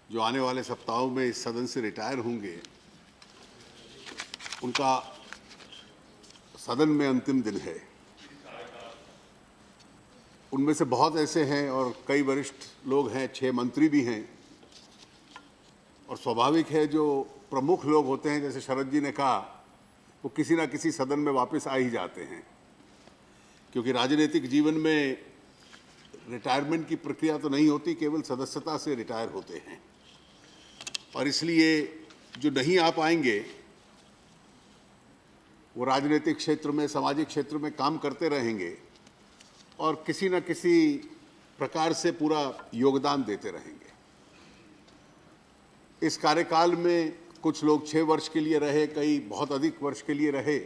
जो आने वाले सप्ताहों में इस सदन से रिटायर होंगे, उनका सदन में अंतिम दिन है। उनमें से बहुत ऐसे हैं और कई वरिष्ठ लोग हैं, 6 मंत्री भी हैं, और स्वाभाविक है जो प्रमुख लोग होते हैं, जैसे शरद जी ने कहा, वो किसी ना किसी सदन में वापस आ ही जाते हैं, क्योंकि राजनीतिक जीवन में रिटायरमेंट की प्रक्रिया तो नहीं होती, केवल सदस्यता से रिटायर होते हैं। और इसलिए जो नहीं आ पाएंगे वो राजनीतिक क्षेत्र में, सामाजिक क्षेत्र में काम करते रहेंगे और किसी न किसी प्रकार से पूरा योगदान देते रहेंगे। इस कार्यकाल में कुछ लोग 6 वर्ष के लिए रहे, कई बहुत अधिक वर्ष के लिए रहे।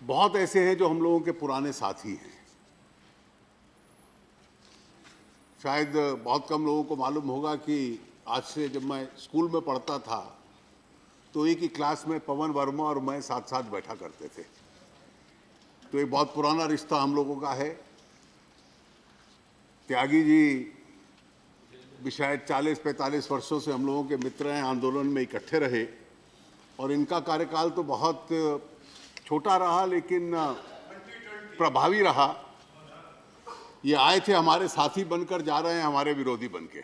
बहुत ऐसे हैं जो हम लोगों के पुराने साथी हैं। शायद बहुत कम लोगों को मालूम होगा कि आज से जब मैं स्कूल में पढ़ता था तो एक ही क्लास में पवन वर्मा और मैं साथ साथ बैठा करते थे। तो एक बहुत पुराना रिश्ता हम लोगों का है। त्यागी जी भी शायद 40-45 वर्षों से हम लोगों के मित्र हैं, आंदोलन में इकट्ठे रहे, और इनका कार्यकाल तो बहुत छोटा रहा लेकिन प्रभावी रहा। ये आए थे हमारे साथी बनकर, जा रहे हैं हमारे विरोधी बनके।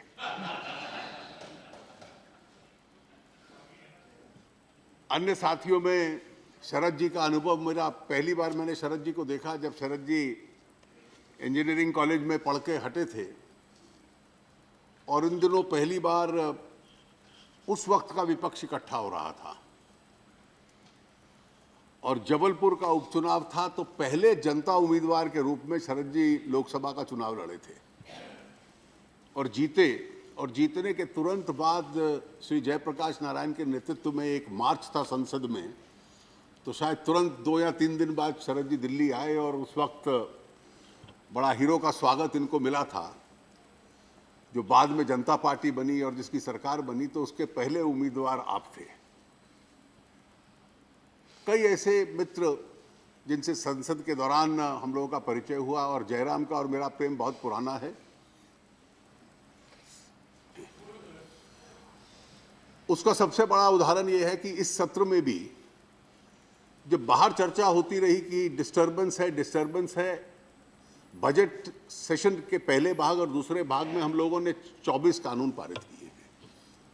अन्य साथियों में शरद जी का अनुभव मेरा, पहली बार मैंने शरद जी को देखा जब शरद जी इंजीनियरिंग कॉलेज में पढ़ के हटे थे, और उन दिनों पहली बार उस वक्त का विपक्ष इकट्ठा हो रहा था और जबलपुर का उपचुनाव था, तो पहले जनता उम्मीदवार के रूप में शरद जी लोकसभा का चुनाव लड़े थे और जीते। और जीतने के तुरंत बाद श्री जयप्रकाश नारायण के नेतृत्व में एक मार्च था संसद में, तो शायद तुरंत 2 या 3 दिन बाद शरद जी दिल्ली आए और उस वक्त बड़ा हीरो का स्वागत इनको मिला था। जो बाद में जनता पार्टी बनी और जिसकी सरकार बनी, तो उसके पहले उम्मीदवार आप थे। कई ऐसे मित्र जिनसे संसद के दौरान हम लोगों का परिचय हुआ, और जयराम का और मेरा प्रेम बहुत पुराना है। उसका सबसे बड़ा उदाहरण यह है कि इस सत्र में भी जब बाहर चर्चा होती रही कि डिस्टर्बेंस है, बजट सेशन के पहले भाग और दूसरे भाग में हम लोगों ने 24 कानून पारित किए हैं,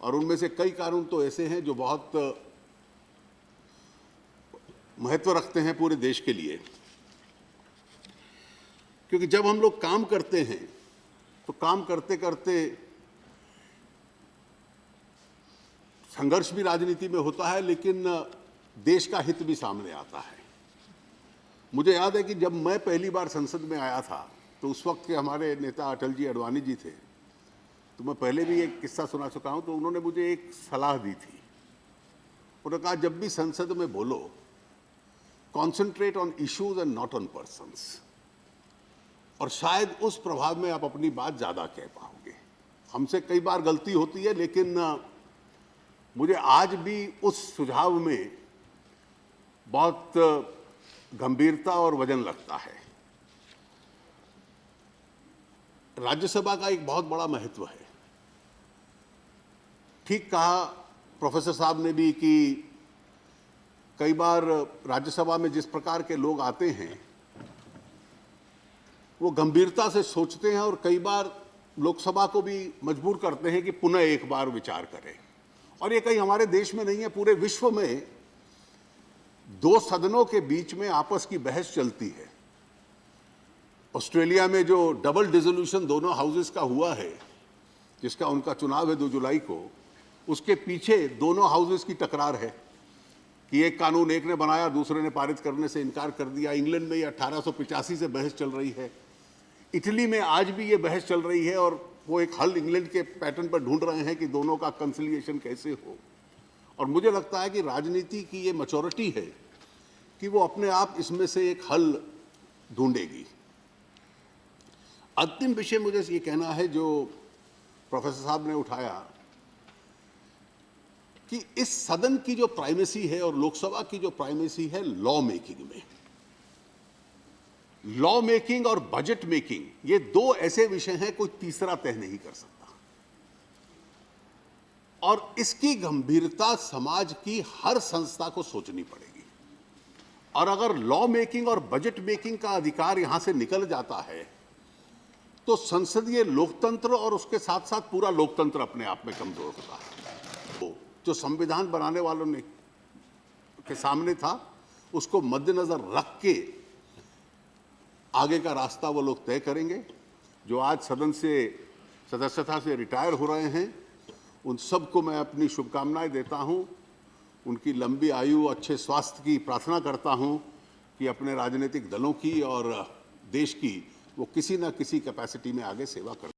और उनमें से कई कानून तो ऐसे हैं जो बहुत महत्व रखते हैं पूरे देश के लिए। क्योंकि जब हम लोग काम करते हैं तो काम करते करते संघर्ष भी राजनीति में होता है, लेकिन देश का हित भी सामने आता है। मुझे याद है कि जब मैं पहली बार संसद में आया था तो उस वक्त के हमारे नेता अटल जी अडवाणी जी थे, तो मैं पहले भी एक किस्सा सुना चुका हूं। तो उन्होंने मुझे एक सलाह दी थी। उन्होंने कहा, जब भी संसद में बोलो, concentrate on issues and not on persons, और शायद उस प्रभाव में आप अपनी बात ज्यादा कह पाओगे। हमसे कई बार गलती होती है, लेकिन मुझे आज भी उस सुझाव में बहुत गंभीरता और वजन लगता है। राज्यसभा का एक बहुत बड़ा महत्व है। ठीक कहा प्रोफेसर साहब ने भी कि कई बार राज्यसभा में जिस प्रकार के लोग आते हैं वो गंभीरता से सोचते हैं, और कई बार लोकसभा को भी मजबूर करते हैं कि पुनः एक बार विचार करें। और ये कहीं हमारे देश में नहीं है, पूरे विश्व में 2 सदनों के बीच में आपस की बहस चलती है। ऑस्ट्रेलिया में जो डबल डिसोल्यूशन दोनों हाउसेस का हुआ है, जिसका उनका चुनाव है 2 जुलाई को, उसके पीछे दोनों हाउसेस की टकरार है कि एक कानून एक ने बनाया, दूसरे ने पारित करने से इनकार कर दिया। इंग्लैंड में ये 1885 से बहस चल रही है। इटली में आज भी ये बहस चल रही है, और वो एक हल इंग्लैंड के पैटर्न पर ढूंढ रहे हैं कि दोनों का कंसिलिएशन कैसे हो। और मुझे लगता है कि राजनीति की ये मैच्योरिटी है कि वो अपने आप इसमें से एक हल ढूंढेगी। अंतिम विषय मुझे ये कहना है जो प्रोफेसर साहब ने उठाया, कि इस सदन की जो प्राइमेसी है और लोकसभा की जो प्राइमेसी है लॉ मेकिंग में, लॉ मेकिंग और बजट मेकिंग, ये 2 ऐसे विषय हैं कोई तीसरा तय नहीं कर सकता। और इसकी गंभीरता समाज की हर संस्था को सोचनी पड़ेगी। और अगर लॉ मेकिंग और बजट मेकिंग का अधिकार यहां से निकल जाता है तो संसदीय लोकतंत्र और उसके साथ साथ पूरा लोकतंत्र अपने आप में कमजोर होता है। तो जो संविधान बनाने वालों ने के सामने था उसको मद्देनजर रख के आगे का रास्ता वो लोग तय करेंगे। जो आज सदन से सदस्यता से रिटायर हो रहे हैं उन सबको मैं अपनी शुभकामनाएं देता हूं। उनकी लंबी आयु, अच्छे स्वास्थ्य की प्रार्थना करता हूं कि अपने राजनीतिक दलों की और देश की वो किसी न किसी कैपेसिटी में आगे सेवा कर